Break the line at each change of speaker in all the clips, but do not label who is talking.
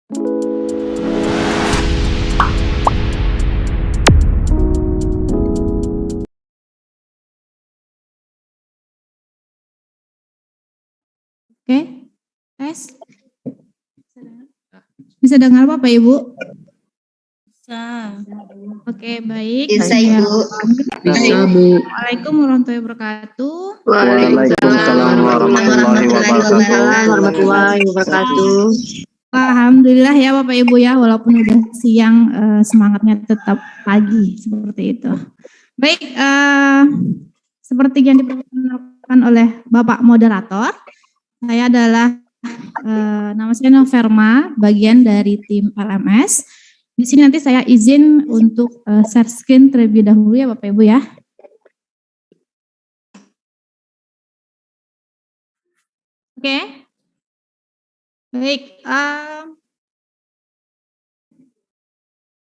Oke, tes. Bisa dengar Bapak Ibu?
Bisa.
Oke, baik.
Bisa, Ibu.
Bisa, Bu.
Assalamualaikum warahmatullahi wabarakatuh.
Waalaikumsalam warahmatullahi
wabarakatuh.
Alhamdulillah ya Bapak Ibu ya, walaupun udah siang, semangatnya tetap pagi seperti itu. Baik, seperti yang diperkenalkan oleh Bapak Moderator, saya adalah nama saya Noverma, bagian dari tim LMS. Di sini nanti saya izin untuk share screen terlebih dahulu ya Bapak Ibu ya. Oke. Baik,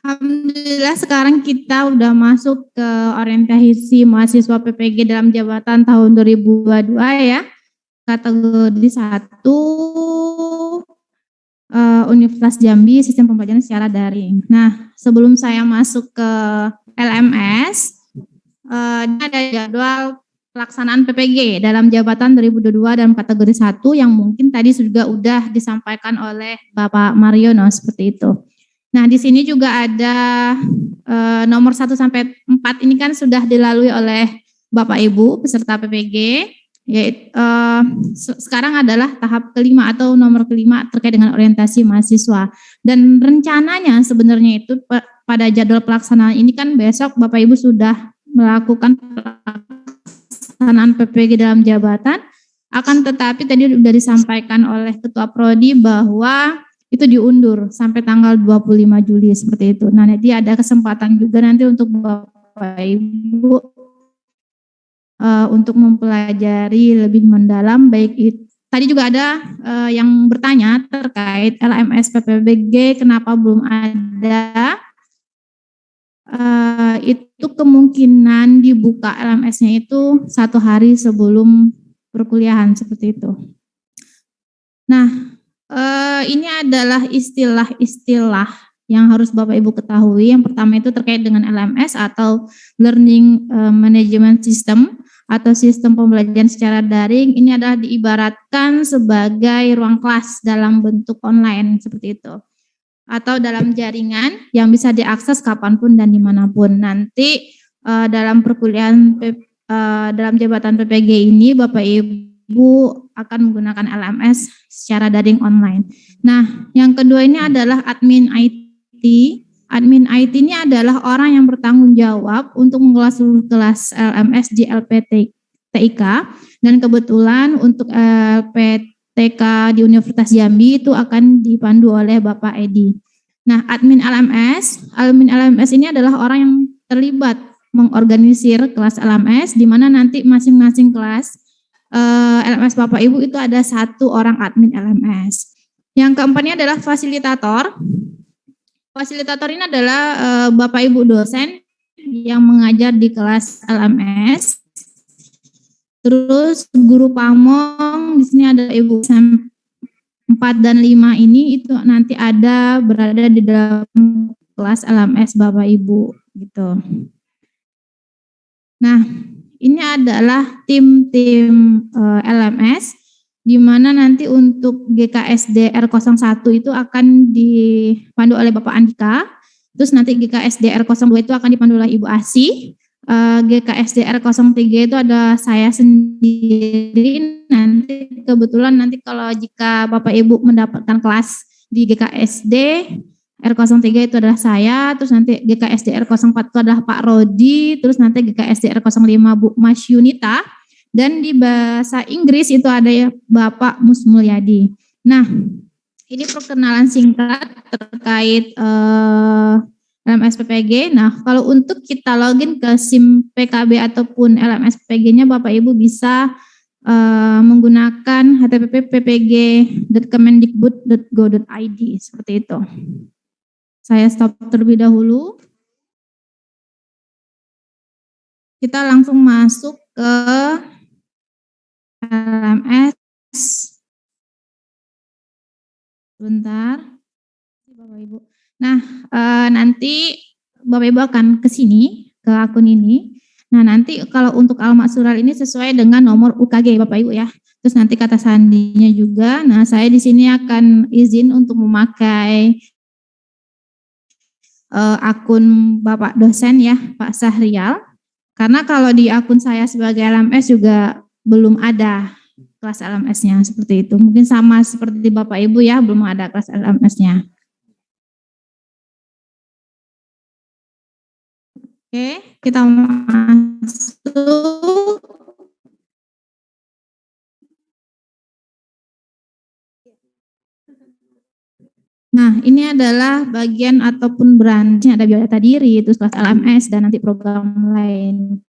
alhamdulillah sekarang kita udah masuk ke orientasi mahasiswa PPG dalam jabatan tahun 2022 ya. Kategori 1 Universitas Jambi Sistem Pembelajaran Secara Daring. Nah, sebelum saya masuk ke LMS, ada jadwal pelaksanaan PPG dalam jabatan 2022 dalam kategori 1 yang mungkin tadi juga udah disampaikan oleh Bapak Mariono seperti itu. Nah, di sini juga ada nomor 1 sampai 4 ini kan sudah dilalui oleh Bapak Ibu peserta PPG. Yaitu, sekarang adalah tahap kelima atau nomor kelima terkait dengan orientasi mahasiswa. Dan rencananya sebenarnya itu pada jadwal pelaksanaan ini kan besok Bapak Ibu sudah melakukan pelaksanaan PPG dalam jabatan, akan tetapi tadi sudah disampaikan oleh Ketua Prodi bahwa itu diundur sampai tanggal 25 Juli seperti itu. Nah, nanti ada kesempatan juga nanti untuk Bapak Ibu untuk mempelajari lebih mendalam, baik itu tadi juga ada yang bertanya terkait LMS PPBG kenapa belum ada. Itu kemungkinan dibuka LMS-nya itu 1 hari sebelum perkuliahan seperti itu. Nah, ini adalah istilah-istilah yang harus Bapak Ibu ketahui. Yang pertama itu terkait dengan LMS atau Learning Management System atau sistem pembelajaran secara daring. Ini adalah diibaratkan sebagai ruang kelas dalam bentuk online seperti itu, atau dalam jaringan yang bisa diakses kapanpun dan dimanapun. Nanti dalam perkuliahan dalam jabatan PPG ini Bapak Ibu akan menggunakan LMS secara daring online. Nah, yang kedua ini adalah admin IT. Admin IT ini adalah orang yang bertanggung jawab untuk mengelola seluruh kelas LMS di LPTIK, dan kebetulan untuk LPTK di Universitas Jambi itu akan dipandu oleh Bapak Edi. Nah, admin LMS ini adalah orang yang terlibat mengorganisir kelas LMS, di mana nanti masing-masing kelas LMS Bapak Ibu itu ada 1 orang admin LMS. Yang keempatnya adalah fasilitator. Fasilitator ini adalah Bapak Ibu dosen yang mengajar di kelas LMS. Terus guru pamong di sini ada Ibu 4 dan 5 ini itu nanti berada di dalam kelas LMS Bapak Ibu gitu. Nah, ini adalah tim-tim LMS di mana nanti untuk GKSD R01 itu akan dipandu oleh Bapak Andika, terus nanti GKSD R02 itu akan dipandu oleh Ibu Asih, GKSD R03 itu ada saya sendiri. Nanti kebetulan kalau jika Bapak Ibu mendapatkan kelas di GKSD R03 itu adalah saya, terus nanti GKSD R04 itu adalah Pak Rodi, terus nanti GKSD R05 Bu Mas Yunita, dan di bahasa Inggris itu ada ya Bapak Musmulyadi. Nah, ini perkenalan singkat terkait LMS PPG. Nah, kalau untuk kita login ke SIM PKB ataupun LMS PPG-nya Bapak Ibu bisa menggunakan http://ppg.kemendikbud.go.id seperti itu. Saya stop terlebih dahulu. Kita langsung masuk ke LMS. Sebentar. Bapak Ibu. Nah, nanti Bapak Ibu akan ke sini, ke akun ini. Nah, nanti kalau untuk alamat surat ini sesuai dengan nomor UKG Bapak Ibu ya. Terus nanti kata sandinya juga. Nah, saya di sini akan izin untuk memakai akun Bapak dosen ya, Pak Sahrial. Karena kalau di akun saya sebagai LMS juga belum ada kelas LMS-nya seperti itu. Mungkin sama seperti Bapak Ibu ya, belum ada kelas LMS-nya. Oke, kita masuk. Nah, ini adalah bagian ataupun branch, ada biodata diri, terus kelas LMS, dan nanti program lain.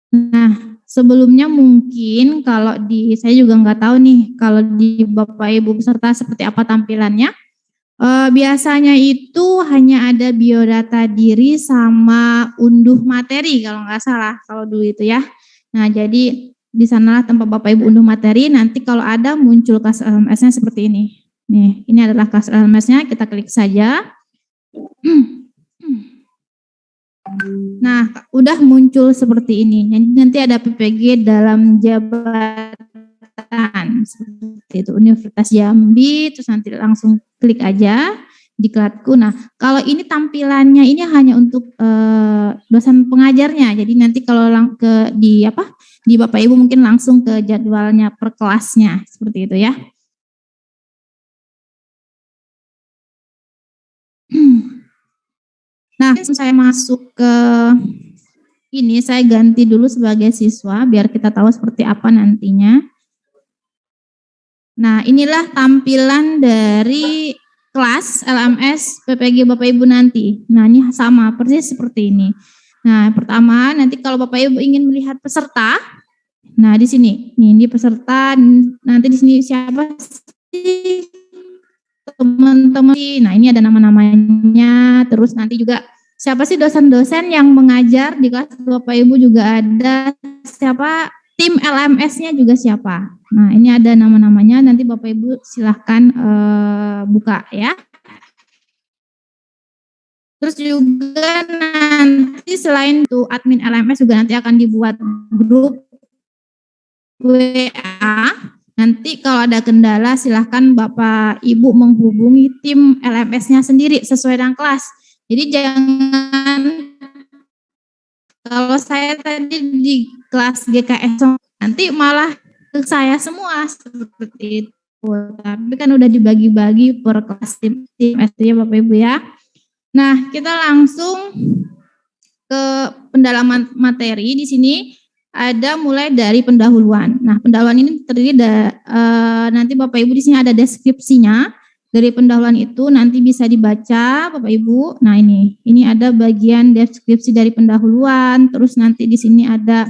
Nah, sebelumnya mungkin kalau saya juga nggak tahu nih, kalau di Bapak Ibu peserta seperti apa tampilannya. Biasanya itu hanya ada biodata diri sama unduh materi kalau nggak salah, kalau dulu itu ya. Nah, jadi di sanalah tempat Bapak Ibu unduh materi, nanti kalau ada muncul kelas LMS-nya seperti ini. Nih, ini adalah kelas LMS-nya, kita klik saja. Nah, udah muncul seperti ini. Nanti ada PPG dalam jabatan seperti itu, Universitas Jambi, terus nanti langsung klik aja diklatku. Nah, kalau ini tampilannya ini hanya untuk dosen pengajarnya. Jadi nanti kalau di Bapak Ibu mungkin langsung ke jadwalnya per kelasnya seperti itu ya. Nah, saya masuk ke ini, saya ganti dulu sebagai siswa biar kita tahu seperti apa nantinya. Nah, inilah tampilan dari kelas LMS PPG Bapak Ibu nanti. Nah, ini sama persis seperti ini. Nah, pertama nanti kalau Bapak Ibu ingin melihat peserta, nah di sini, nih ini peserta, nanti di sini siapa sih teman-teman. Nah, ini ada nama-namanya, terus nanti juga siapa sih dosen-dosen yang mengajar di kelas Bapak Ibu juga ada, siapa tim LMS-nya juga siapa. Nah, ini ada nama-namanya, nanti Bapak Ibu silahkan buka ya. Terus juga nanti selain itu admin LMS juga nanti akan dibuat grup WA. Nanti kalau ada kendala silahkan Bapak Ibu menghubungi tim LMS-nya sendiri sesuai dengan kelas. Jadi jangan, kalau saya tadi di kelas GKS nanti malah ke saya semua seperti itu. Tapi kan udah dibagi-bagi per kelas tim SD ya Bapak Ibu ya. Nah, kita langsung ke pendalaman materi. Di sini ada mulai dari pendahuluan. Nah, pendahuluan ini terdiri nanti Bapak Ibu di sini ada deskripsinya. Dari pendahuluan itu nanti bisa dibaca Bapak Ibu. Nah, ini ada bagian deskripsi dari pendahuluan. Terus nanti di sini ada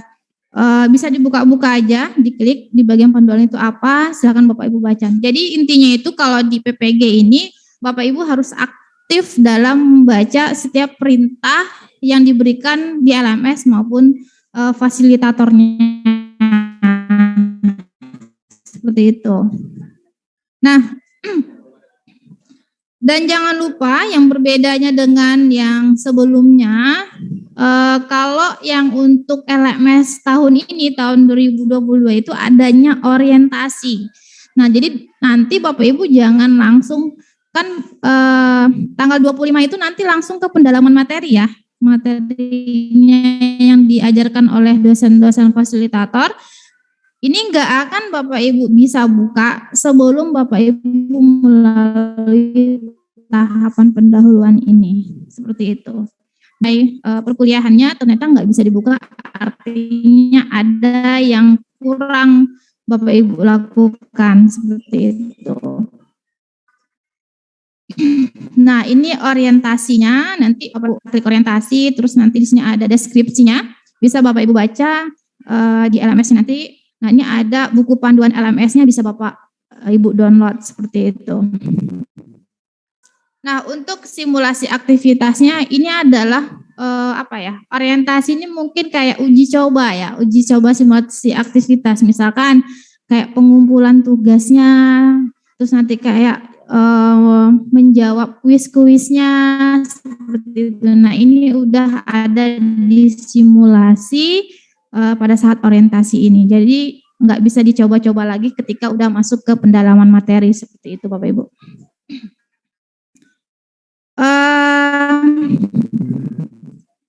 bisa dibuka-buka aja, diklik di bagian pendahuluan itu apa, silakan Bapak Ibu baca. Jadi intinya itu kalau di PPG ini Bapak Ibu harus aktif dalam membaca setiap perintah yang diberikan di LMS maupun fasilitatornya. Seperti itu. Nah, dan jangan lupa yang berbedanya dengan yang sebelumnya, kalau yang untuk LMS tahun ini, tahun 2022 itu adanya orientasi. Nah, jadi nanti Bapak Ibu jangan langsung, kan tanggal 25 itu nanti langsung ke pendalaman materi ya. Materinya yang diajarkan oleh dosen-dosen fasilitator. Ini enggak akan Bapak Ibu bisa buka sebelum Bapak Ibu melalui tahapan pendahuluan ini. Seperti itu. Baik, perkuliahannya ternyata enggak bisa dibuka, artinya ada yang kurang Bapak Ibu lakukan seperti itu. Nah, ini orientasinya, nanti Bapak Ibu klik orientasi, terus nanti di sini ada deskripsinya, bisa Bapak Ibu baca di LMS nanti. Nah, ini ada buku panduan LMS-nya, bisa Bapak Ibu download seperti itu. Nah, untuk simulasi aktivitasnya ini adalah orientasi ini mungkin kayak uji coba ya, uji coba simulasi aktivitas, misalkan kayak pengumpulan tugasnya, terus nanti kayak menjawab kuis-kuisnya seperti itu. Nah, ini udah ada di simulasi pada saat orientasi ini. Jadi nggak bisa dicoba-coba lagi ketika udah masuk ke pendalaman materi seperti itu, Bapak Ibu.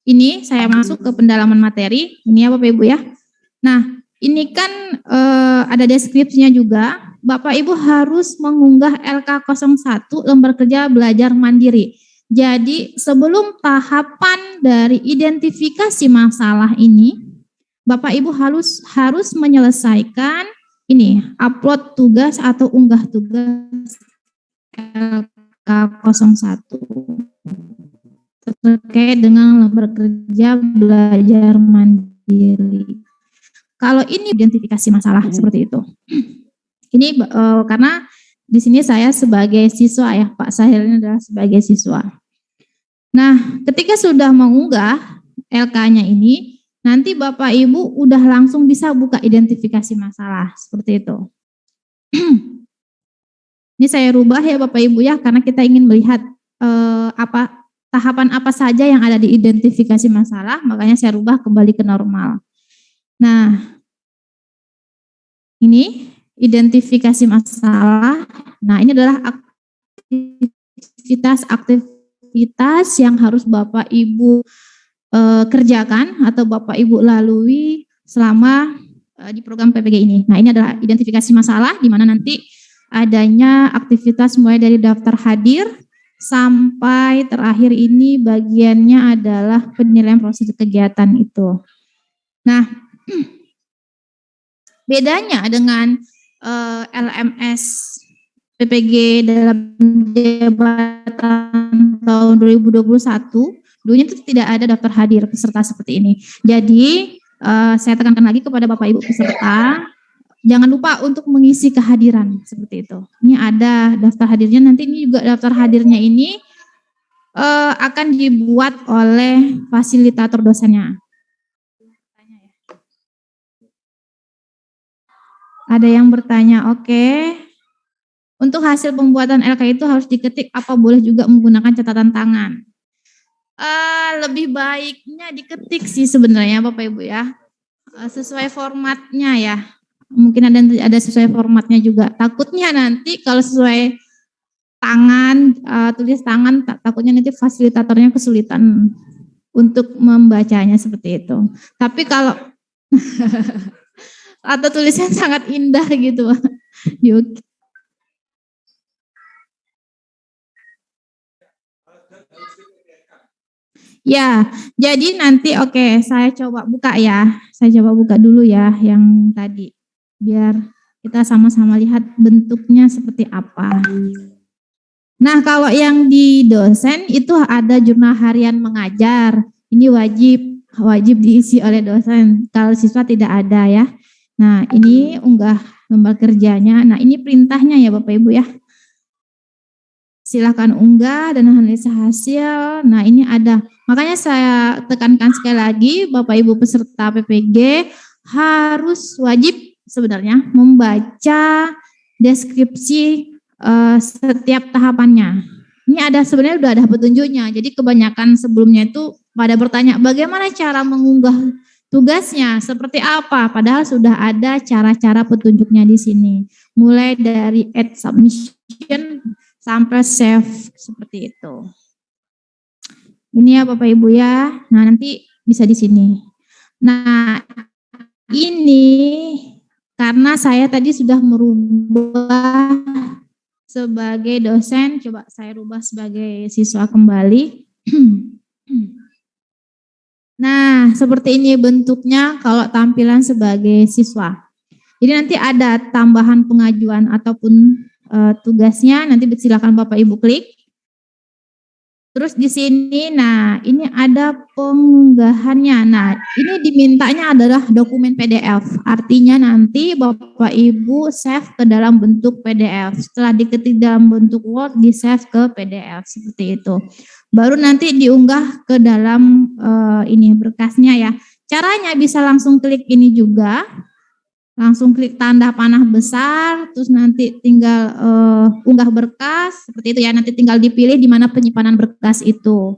Ini saya masuk ke pendalaman materi. Ini ya Bapak Ibu ya. Nah, ini kan ada deskripsinya juga. Bapak Ibu harus mengunggah LK01 lembar kerja belajar mandiri. Jadi sebelum tahapan dari identifikasi masalah ini, Bapak Ibu harus menyelesaikan ini, upload tugas atau unggah tugas LK01 terkait dengan lembar kerja belajar mandiri. Kalau ini identifikasi masalah seperti itu. Ini karena di sini saya sebagai siswa ya, Pak Sahil ini adalah sebagai siswa. Nah, ketika sudah mengunggah LK-nya ini, nanti Bapak Ibu udah langsung bisa buka identifikasi masalah seperti itu. Ini saya rubah ya Bapak Ibu ya, karena kita ingin melihat tahapan apa saja yang ada di identifikasi masalah, makanya saya rubah kembali ke normal. Nah, ini identifikasi masalah. Nah, ini adalah aktivitas yang harus Bapak Ibu kerjakan atau Bapak Ibu lalui selama di program PPG ini. Nah, ini adalah identifikasi masalah di mana nanti adanya aktivitas mulai dari daftar hadir sampai terakhir ini bagiannya adalah penilaian proses kegiatan itu. Nah, bedanya dengan LMS PPG dalam jabatan tahun 2021, dulunya itu tidak ada daftar hadir peserta seperti ini. Jadi saya tekankan lagi kepada Bapak Ibu peserta, jangan lupa untuk mengisi kehadiran seperti itu. Ini ada daftar hadirnya, nanti ini juga daftar hadirnya ini akan dibuat oleh fasilitator dosennya. Ada yang bertanya, oke. Untuk hasil pembuatan LK itu harus diketik, apa boleh juga menggunakan catatan tangan? Lebih baiknya diketik sih sebenarnya Bapak Ibu ya. Sesuai formatnya ya. Mungkin ada sesuai formatnya juga. Takutnya nanti kalau sesuai tangan, tulis tangan, takutnya nanti fasilitatornya kesulitan untuk membacanya seperti itu. Tapi kalau atau tulisan sangat indah gitu. Ya, jadi nanti oke, saya coba buka ya. Saya coba buka dulu ya yang tadi. Biar kita sama-sama lihat bentuknya seperti apa. Nah, kalau yang di dosen itu ada jurnal harian mengajar. Ini wajib diisi oleh dosen. Kalau siswa tidak ada ya. Nah, ini unggah lembar kerjanya. Nah, ini perintahnya ya Bapak Ibu ya. Silakan unggah dan analisa hasil. Nah, ini ada. Makanya saya tekankan sekali lagi, Bapak Ibu peserta PPG harus wajib sebenarnya membaca deskripsi setiap tahapannya. Ini ada sebenarnya udah ada petunjuknya. Jadi kebanyakan sebelumnya itu pada bertanya bagaimana cara mengunggah tugasnya, seperti apa? Padahal sudah ada cara-cara petunjuknya di sini. Mulai dari add submission sampai save seperti itu. Ini ya Bapak Ibu ya. Nah, nanti bisa di sini. Nah, ini karena saya tadi sudah merubah sebagai dosen, coba saya rubah sebagai siswa kembali. Nah, seperti ini bentuknya kalau tampilan sebagai siswa. Jadi nanti ada tambahan pengajuan ataupun tugasnya, nanti silakan Bapak Ibu klik. Terus di sini, nah ini ada pengunggahannya. Nah, ini dimintanya adalah dokumen PDF. Artinya nanti Bapak Ibu save ke dalam bentuk PDF. Setelah diketik dalam bentuk Word, di save ke PDF seperti itu. Baru nanti diunggah ke dalam ini berkasnya ya. Caranya bisa langsung klik ini juga. langsung klik tanda panah besar, terus nanti tinggal unggah berkas, seperti itu ya. Nanti tinggal dipilih di mana penyimpanan berkas itu.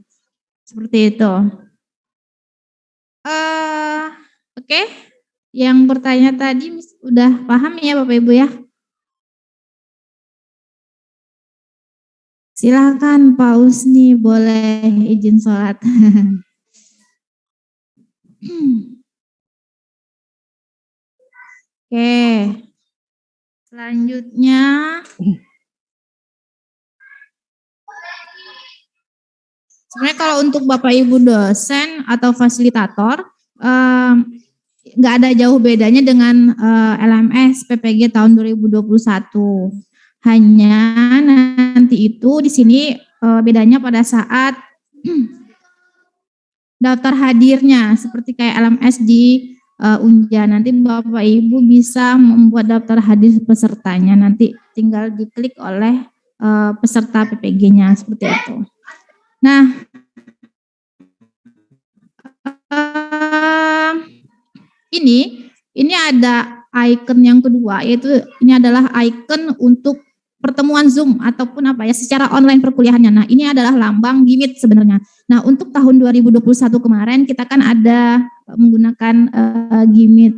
Seperti itu. Oke. Yang bertanya tadi udah paham ya Bapak Ibu ya? Silakan Pak Usni, boleh izin sholat. Oke. Selanjutnya. Sebenarnya kalau untuk Bapak Ibu dosen atau fasilitator, nggak ada jauh bedanya dengan LMS PPG tahun 2021. Hanya nanti itu di sini bedanya pada saat daftar hadirnya, seperti kayak LMS di Unja. Nanti Bapak Ibu bisa membuat daftar hadir pesertanya. Nanti tinggal diklik oleh peserta PPG-nya seperti itu. Nah, ini ada icon yang kedua, yaitu ini adalah icon untuk pertemuan Zoom ataupun apa ya secara online perkuliahannya. Nah, ini adalah lambang Gimit sebenarnya. Nah, untuk tahun 2021 kemarin kita kan ada menggunakan Gimit.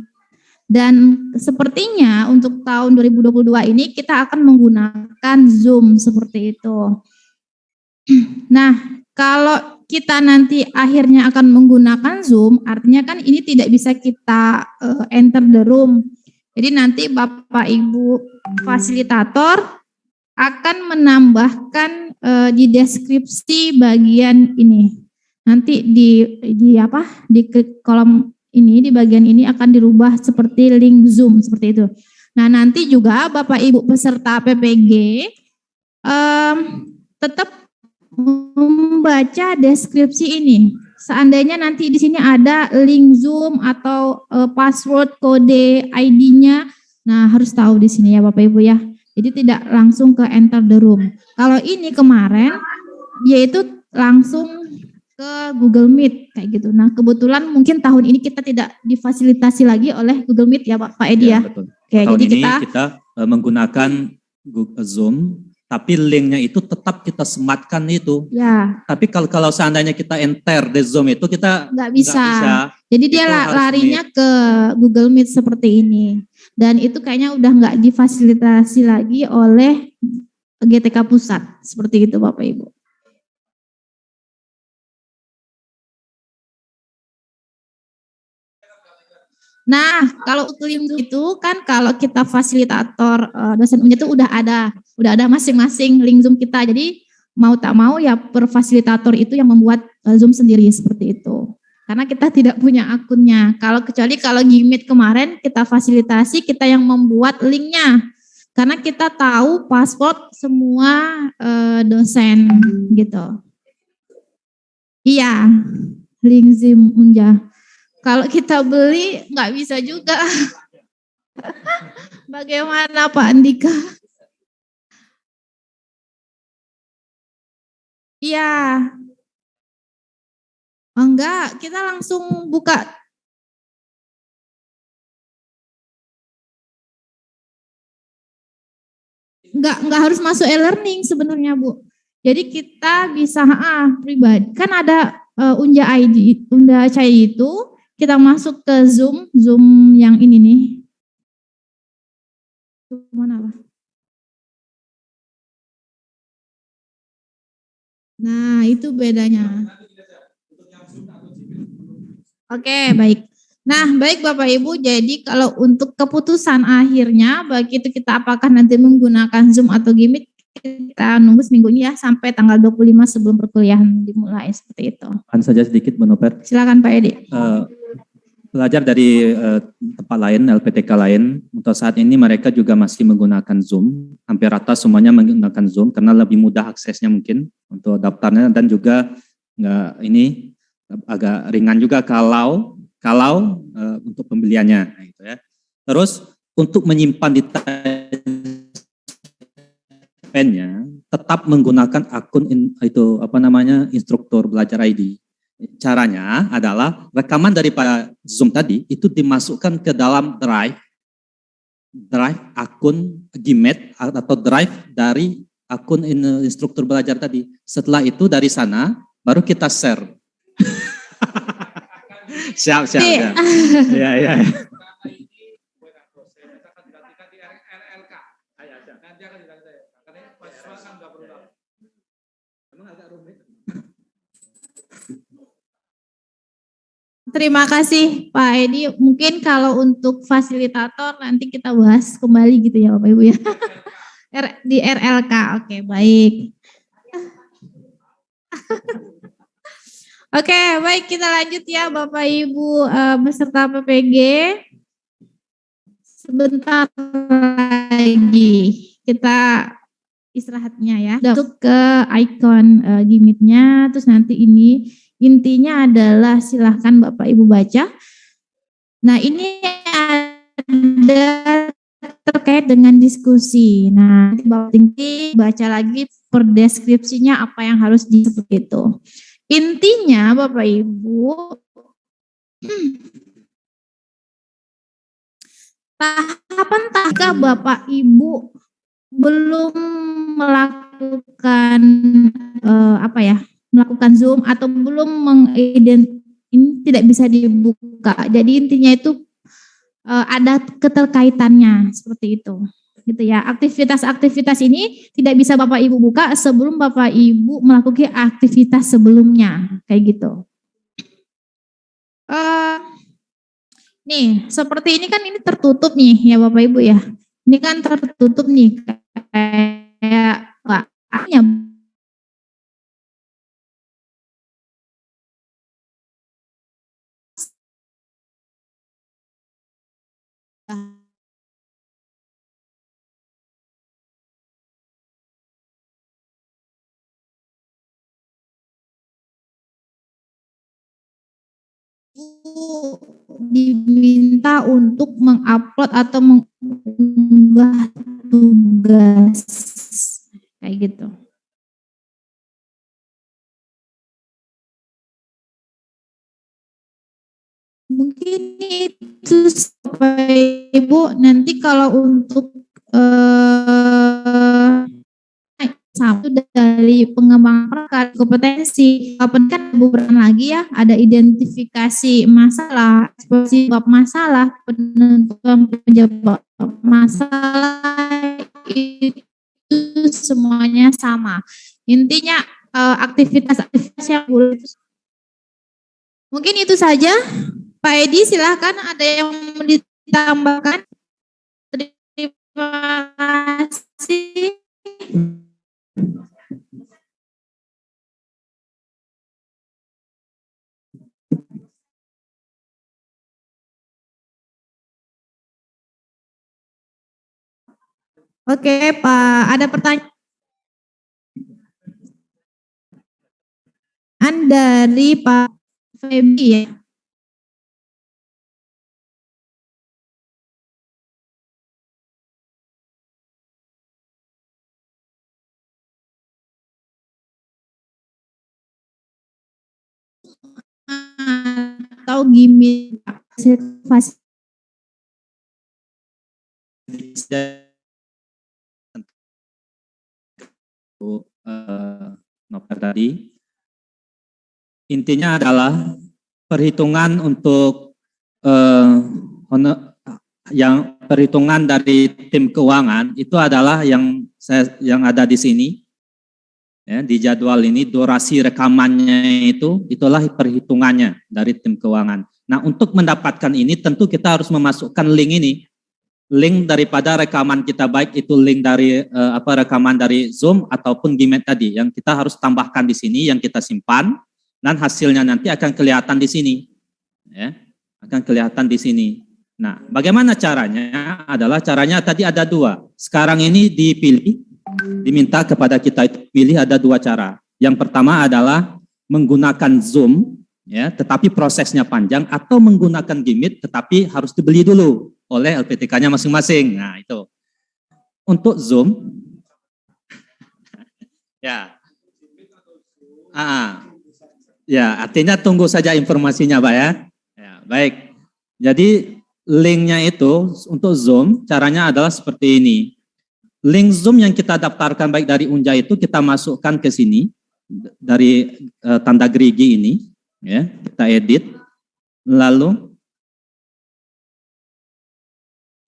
Dan sepertinya untuk tahun 2022 ini kita akan menggunakan Zoom seperti itu. Nah, kalau kita nanti akhirnya akan menggunakan Zoom, artinya kan ini tidak bisa kita enter the room. Jadi nanti Bapak Ibu fasilitator akan menambahkan di deskripsi bagian ini. Nanti di kolom ini, di bagian ini akan dirubah seperti link Zoom seperti itu. Nah, nanti juga Bapak Ibu peserta PPG tetap membaca deskripsi ini. Seandainya nanti di sini ada link Zoom atau password kode ID-nya, nah harus tahu di sini ya Bapak Ibu ya. Jadi tidak langsung ke enter the room. Kalau ini kemarin yaitu langsung ke Google Meet kayak gitu. Nah, kebetulan mungkin tahun ini kita tidak difasilitasi lagi oleh Google Meet ya Pak Edi ya.
Betul.
Oke,
tahun
jadi
ini kita menggunakan Google Zoom. Tapi linknya itu tetap kita sematkan itu.
Ya.
Tapi kalau seandainya kita enter di Zoom itu kita
nggak bisa. Jadi dia larinya ke Google Meet seperti ini. Dan itu kayaknya udah nggak difasilitasi lagi oleh GTK Pusat. Seperti itu Bapak Ibu. Nah, kalau link itu kan kalau kita fasilitator dosen Unja itu udah ada masing-masing link Zoom kita. Jadi mau tak mau ya per fasilitator itu yang membuat Zoom sendiri seperti itu. Karena kita tidak punya akunnya. Kecuali kalau Gimit kemarin kita fasilitasi, kita yang membuat linknya. Karena kita tahu password semua dosen gitu. Iya, link Zoom Unja. Kalau kita beli nggak bisa juga. Bagaimana Pak Andika? Iya. Enggak, kita langsung buka. Enggak harus masuk e-learning sebenarnya Bu. Jadi kita bisa pribadi. Kan ada Unja ID, Unja Cai itu. Kita masuk ke Zoom yang ini nih. Mana lah? Nah, itu bedanya. Oke, baik. Nah, baik Bapak Ibu, jadi kalau untuk keputusan akhirnya, baik itu kita apakah nanti menggunakan Zoom atau Gimit, kita nunggu seminggu ini ya, sampai tanggal 25 sebelum perkuliahan dimulai, seperti itu.
Saja sedikit Menoper.
Silakan Pak Edi.
Belajar dari tempat lain, LPTK lain, untuk saat ini mereka juga masih menggunakan Zoom. Hampir rata semuanya menggunakan Zoom karena lebih mudah aksesnya mungkin untuk daftarnya dan juga ini agak ringan juga kalau untuk pembeliannya. Gitu ya. Terus untuk menyimpan di pen-nya tetap menggunakan akun instruktur belajar ID. Caranya adalah rekaman daripada Zoom tadi itu dimasukkan ke dalam drive drive akun Gmail atau drive dari akun instruktur belajar tadi. Setelah itu dari sana baru kita share. Siap. Ya.
Terima kasih Pak Edi. Mungkin kalau untuk fasilitator nanti kita bahas kembali gitu ya Bapak Ibu ya. Di RLK, oke baik. Oke baik, kita lanjut ya Bapak Ibu beserta PPG. Sebentar lagi kita istirahatnya ya. Masuk ke ikon Gimmitnya, terus nanti ini intinya adalah silahkan Bapak Ibu baca. Nah ini ada terkait dengan diskusi. Nah Bapak tinggi baca lagi per deskripsinya apa yang harus disebut itu. Intinya Bapak Ibu, tahapan Bapak Ibu belum melakukan melakukan Zoom atau belum ini tidak bisa dibuka. Jadi intinya itu ada keterkaitannya seperti itu. Gitu ya. Aktivitas-aktivitas ini tidak bisa Bapak Ibu buka sebelum Bapak Ibu melakukan aktivitas sebelumnya, kayak gitu. Nih, seperti ini kan ini tertutup nih ya Bapak Ibu ya. Ini kan tertutup nih kayak hanya diminta untuk mengupload atau mengunggah tugas kayak gitu. Mungkin itu Bapak Ibu, nanti kalau untuk satu dari pengembangan kompetensi kan beberapa lagi ya, ada identifikasi masalah, ekspresi bab masalah, penentuan penyebab masalah, itu semuanya sama. Intinya aktivitas yang mungkin itu saja. Pak Edi silahkan, ada yang mau ditambahkan. Terima kasih. Oke Pak, ada pertanyaan dari Pak Febi ya. Atau gimmick
Novel tadi intinya adalah perhitungan untuk yang perhitungan dari tim keuangan itu adalah yang ada di sini ya, di jadwal ini durasi rekamannya itulah perhitungannya dari tim keuangan. Nah untuk mendapatkan ini tentu kita harus memasukkan link ini. Link daripada rekaman kita, baik itu link dari rekaman dari Zoom ataupun Gmail tadi yang kita harus tambahkan di sini, yang kita simpan dan hasilnya nanti akan kelihatan di sini ya, akan kelihatan di sini. Nah bagaimana caranya? Caranya tadi ada dua. Sekarang ini diminta kepada kita itu pilih, ada dua cara. Yang pertama adalah menggunakan Zoom ya, tetapi prosesnya panjang, atau menggunakan Gimit tetapi harus dibeli dulu oleh LPTK-nya masing-masing. Nah, itu. Untuk Zoom ya. Ya, artinya tunggu saja informasinya, Pak ya. Ya, baik. Jadi linknya itu untuk Zoom, caranya adalah seperti ini. Link Zoom yang kita daftarkan baik dari Unja itu kita masukkan ke sini dari tanda gerigi ini, ya, kita edit, lalu,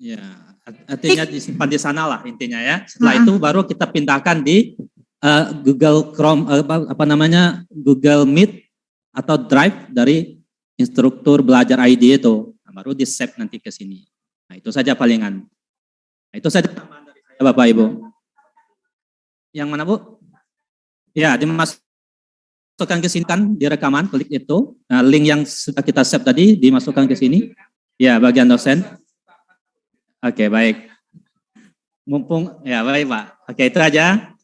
ya, artinya disimpan di sana lah intinya ya. Setelah itu baru kita pindahkan di Google Chrome, Google Meet atau Drive dari instruktur belajar ID itu. Baru di save nanti ke sini. Nah, itu saja palingan. Nah, itu saja tambahan dari saya Bapak Ibu. Yang mana Bu? Ya, dimasukkan ke sini kan di rekaman, klik itu. Nah, link yang sudah kita save tadi dimasukkan ke sini. Ya, bagian dosen. Oke, baik. Mumpung, ya baik Pak. Oke, itu aja.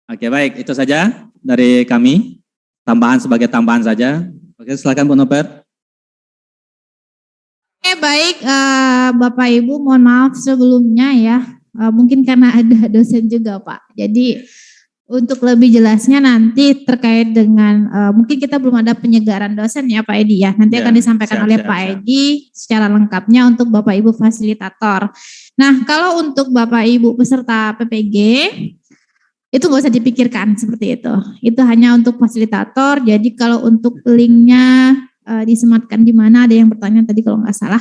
Oke, baik. Itu saja dari kami. Tambahan sebagai tambahan saja. Oke, silakan Bu Noper.
Oke, baik Bapak Ibu, mohon maaf sebelumnya ya, mungkin karena ada dosen juga Pak. Jadi untuk lebih jelasnya nanti terkait dengan mungkin kita belum ada penyegaran dosen ya Pak Edi ya. Nanti akan disampaikan oleh Pak Edi secara lengkapnya untuk Bapak Ibu fasilitator. Nah, kalau untuk Bapak Ibu peserta PPG itu nggak usah dipikirkan seperti itu. Itu hanya untuk fasilitator. Jadi kalau untuk linknya disematkan di mana, ada yang bertanya tadi kalau nggak salah,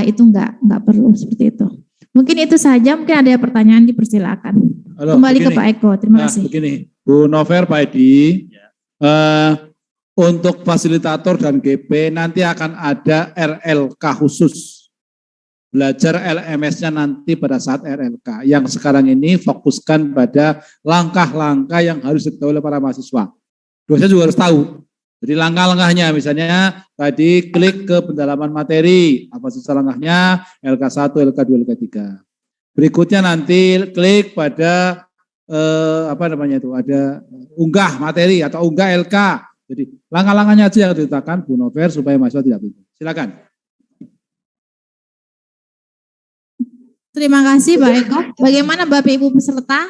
itu nggak perlu seperti itu. Mungkin itu saja, mungkin ada pertanyaan dipersilakan.
Halo,
Kembali
begini.
ke Pak Eko, terima kasih.
Begini, Bu Nover, Pak Edi, untuk fasilitator dan GP nanti akan ada RLK khusus. Belajar LMS-nya nanti pada saat RLK. Yang sekarang ini fokuskan pada langkah-langkah yang harus diketahui oleh para mahasiswa. Dosen juga harus tahu. Jadi langkah-langkahnya misalnya tadi klik ke pendalaman materi, apa saja langkahnya, LK1, LK2, LK3. Berikutnya nanti klik pada ada unggah materi atau unggah LK. Jadi langkah-langkahnya aja yang diletakkan Bu Nover supaya mahasiswa tidak bingung. Silakan.
Terima kasih Pak Eko. Bagaimana Bapak Ibu peserta?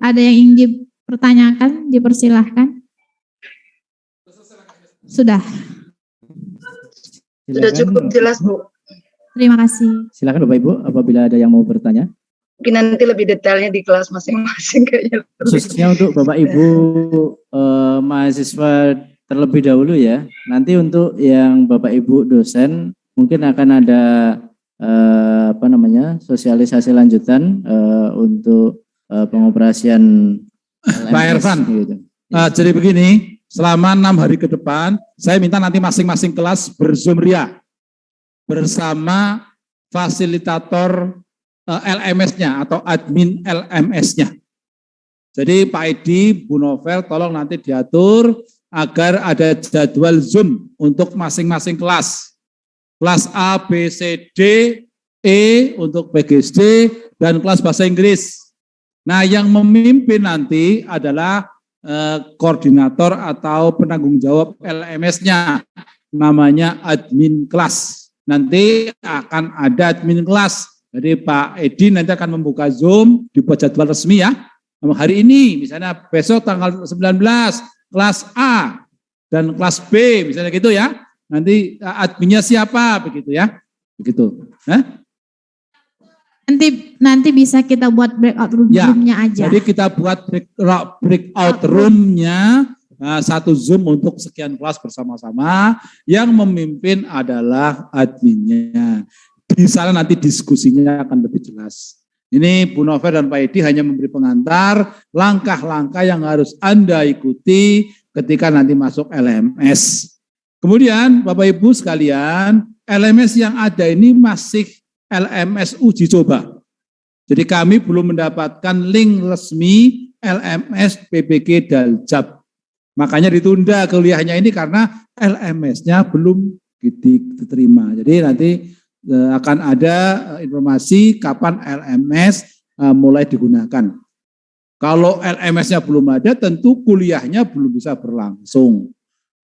Ada yang ingin dipertanyakan, dipersilahkan? Sudah.
Sudah cukup jelas, Bu.
Terima kasih.
Silakan Bapak Ibu, apabila ada yang mau bertanya.
Mungkin nanti lebih detailnya di kelas masing-masing kayaknya.
Khususnya untuk Bapak Ibu mahasiswa terlebih dahulu ya. Nanti untuk yang Bapak Ibu dosen mungkin akan ada sosialisasi lanjutan untuk pengoperasian
Pak Ervan,
gitu.
Jadi begini, selama 6 hari ke depan, saya minta nanti masing-masing kelas berzoom ria bersama fasilitator LMS-nya atau admin LMS-nya. Jadi Pak Edi, Bu Novel, tolong nanti diatur agar ada jadwal Zoom untuk masing-masing kelas. Kelas A, B, C, D, E untuk PGSD, dan kelas bahasa Inggris. Nah, yang memimpin nanti adalah koordinator atau penanggung jawab LMS-nya, namanya admin kelas. Nanti akan ada admin kelas. Jadi Pak Edi nanti akan membuka Zoom, dibuat jadwal resmi ya. Hari ini, misalnya besok tanggal 19, kelas A dan kelas B, misalnya gitu ya. Nanti adminnya siapa, begitu ya. Begitu.
Nanti bisa kita buat breakout room-nya aja.
Jadi kita buat breakout room-nya, satu Zoom untuk sekian kelas bersama-sama, yang memimpin adalah adminnya. Di sana nanti diskusinya akan lebih jelas. Ini Bu Nover dan Pak Edi hanya memberi pengantar langkah-langkah yang harus Anda ikuti ketika nanti masuk LMS. Kemudian Bapak Ibu sekalian, LMS yang ada ini masih LMS uji coba. Jadi kami belum mendapatkan link resmi LMS PPG Daljab. Makanya ditunda kuliahnya ini karena LMS-nya belum diterima. Jadi nanti akan ada informasi kapan LMS mulai digunakan. Kalau LMS-nya belum ada, tentu kuliahnya belum bisa berlangsung.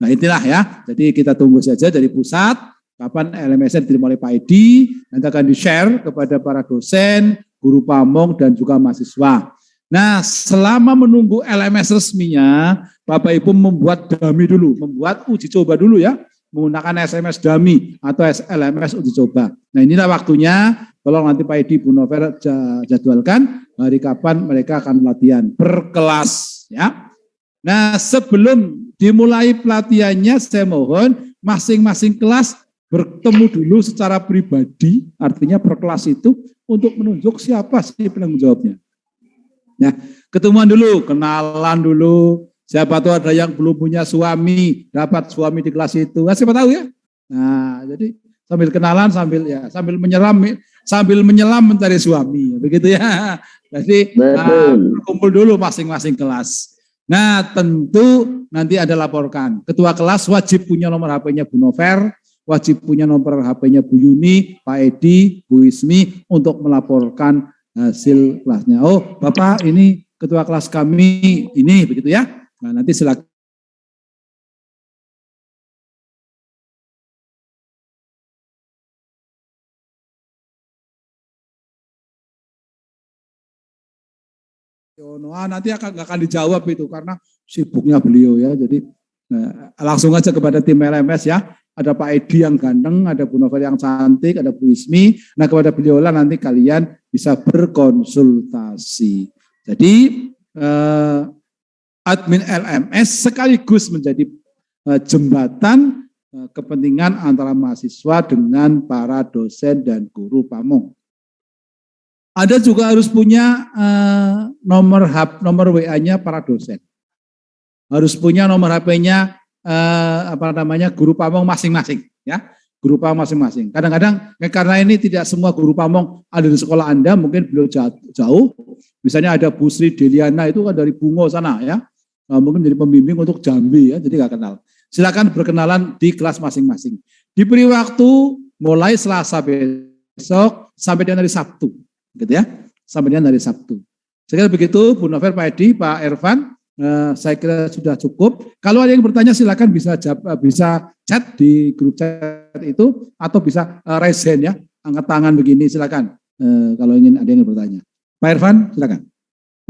Nah inilah ya, jadi kita tunggu saja dari pusat, kapan LMS-nya diterima oleh Pak Edi, nanti akan di-share kepada para dosen, guru pamong, dan juga mahasiswa. Nah selama menunggu LMS resminya, Bapak Ibu membuat dummy dulu, membuat uji coba dulu ya, menggunakan SMS dummy atau LMS uji coba. Nah inilah waktunya, tolong nanti Pak Edi, Bu Nover jadwalkan hari kapan mereka akan latihan per kelas ya. Nah sebelum dimulai pelatihannya saya mohon masing-masing kelas bertemu dulu secara pribadi, artinya per kelas itu untuk menunjuk siapa sih penanggung jawabnya. Ya, ketemuan dulu, kenalan dulu. Siapa tahu ada yang belum punya suami, dapat suami di kelas itu. Nah, siapa tahu ya. Nah, jadi sambil kenalan sambil menyelam mencari suami, begitu ya. Jadi kumpul dulu masing-masing kelas. Nah, tentu nanti ada laporkan. Ketua kelas wajib punya nomor HP-nya Bu Nover, wajib punya nomor HP-nya Bu Yuni, Pak Edi, Bu Ismi untuk melaporkan hasil kelasnya. Oh, Bapak ini ketua kelas kami ini, begitu ya. Nah, nanti silakan. Nanti akan dijawab itu karena sibuknya beliau ya. Jadi langsung aja kepada tim LMS ya. Ada Pak Edi yang ganteng, ada Bu Novel yang cantik, ada Bu Ismi. Nah kepada beliau lah nanti kalian bisa berkonsultasi. Jadi admin LMS sekaligus menjadi jembatan kepentingan antara mahasiswa dengan para dosen dan guru pamong. Ada juga harus punya nomor WA-nya para dosen. Harus punya nomor HP-nya guru pamong masing-masing ya. Guru pamong masing-masing. Kadang-kadang karena ini tidak semua guru pamong ada di sekolah Anda, mungkin beliau jauh. Misalnya ada Bu Sri Deliana itu kan dari Bungo sana ya. Mungkin jadi pembimbing untuk Jambi ya, jadi nggak kenal. Silakan berkenalan di kelas masing-masing. Diberi waktu mulai Selasa besok sampai dengan hari Sabtu. Gitu ya, sampai dengan hari Sabtu. Saya kira begitu, Bu Nover, Pak Edi, Pak Ervan, saya kira sudah cukup. Kalau ada yang bertanya silakan bisa chat di grup chat itu atau bisa raise hand ya, angkat tangan begini silakan. Kalau ingin ada yang bertanya. Pak Ervan, silakan.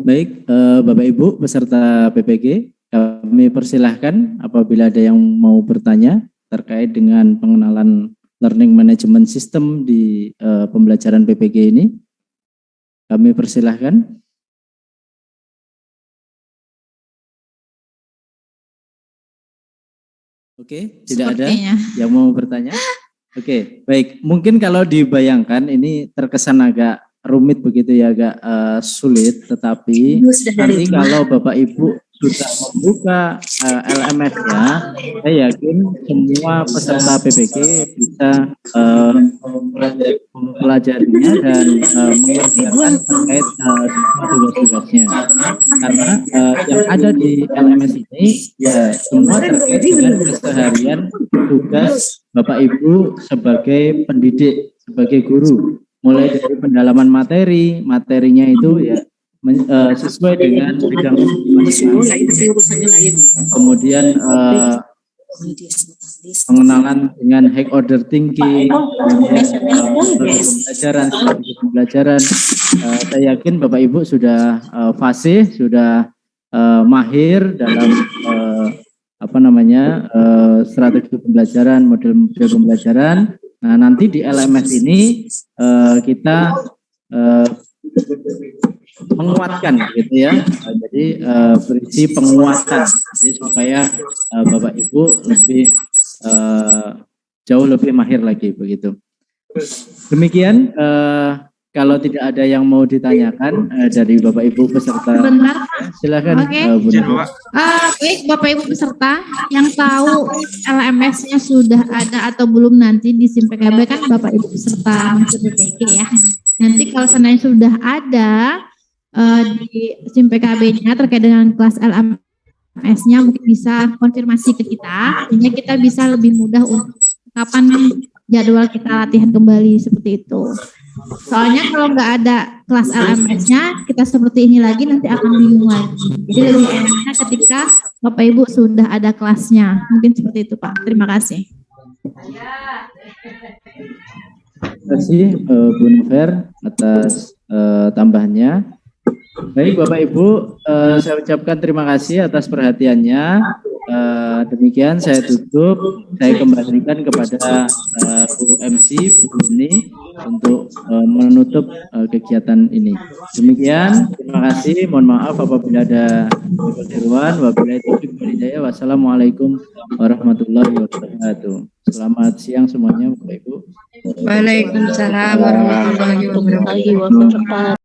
Baik, Bapak Ibu peserta PPG, kami persilahkan apabila ada yang mau bertanya terkait dengan pengenalan Learning Management System di pembelajaran PPG ini. Kami persilahkan. Oke, tidak
Sepertinya
ada yang mau bertanya. Oke, baik. Mungkin kalau dibayangkan ini terkesan agak rumit begitu ya, agak sulit. Tetapi nanti kalau Bapak Ibu sudah membuka LMS-nya, saya yakin semua peserta PPG bisa mempelajarinya dan mengerjakan terkait tugas-tugasnya. Karena yang ada di LMS ini ya semua terkait dengan keseharian tugas Bapak Ibu sebagai pendidik, sebagai guru. Mulai dari pendalaman materinya itu ya sesuai dengan bidang masing-masing. Kemudian pengenalan dengan high order thinking, pembelajaran. Saya yakin Bapak Ibu sudah fasih, sudah mahir dalam strategi pembelajaran, model-model pembelajaran. Nah nanti di LMS ini kita menguatkan gitu ya, jadi berisi penguatan, jadi supaya Bapak Ibu lebih jauh lebih mahir lagi begitu. Demikian, kalau tidak ada yang mau ditanyakan dari Bapak Ibu peserta,
sebentar.
silakan.
Oke.
Baik,
Bapak Ibu peserta yang tahu LMS-nya sudah ada atau belum nanti di SIM PKB kan Bapak Ibu peserta masuk PPG ya. Nanti kalau seandainya sudah ada di SIM PKB-nya terkait dengan kelas LMS-nya mungkin bisa konfirmasi ke kita sehingga kita bisa lebih mudah untuk kapan jadwal kita latihan kembali seperti itu. Soalnya kalau nggak ada kelas LMS-nya kita seperti ini lagi nanti akan bingung lagi. Jadi lebih enaknya ketika Bapak Ibu sudah ada kelasnya. Mungkin seperti itu Pak. Terima kasih.
terima kasih Bu Nover atas tambahannya. Baik Bapak Ibu, saya ucapkan terima kasih atas perhatiannya. Demikian saya tutup, saya kembalikan kepada Bu MC, Bu Luni untuk menutup kegiatan ini. Demikian, terima kasih. Mohon maaf apabila ada kekeliruan. Wabillahi taufiq wal hidayah. Wassalamualaikum warahmatullahi wabarakatuh. Selamat siang semuanya, Bapak Ibu.
Waalaikumsalam warahmatullahi wabarakatuh.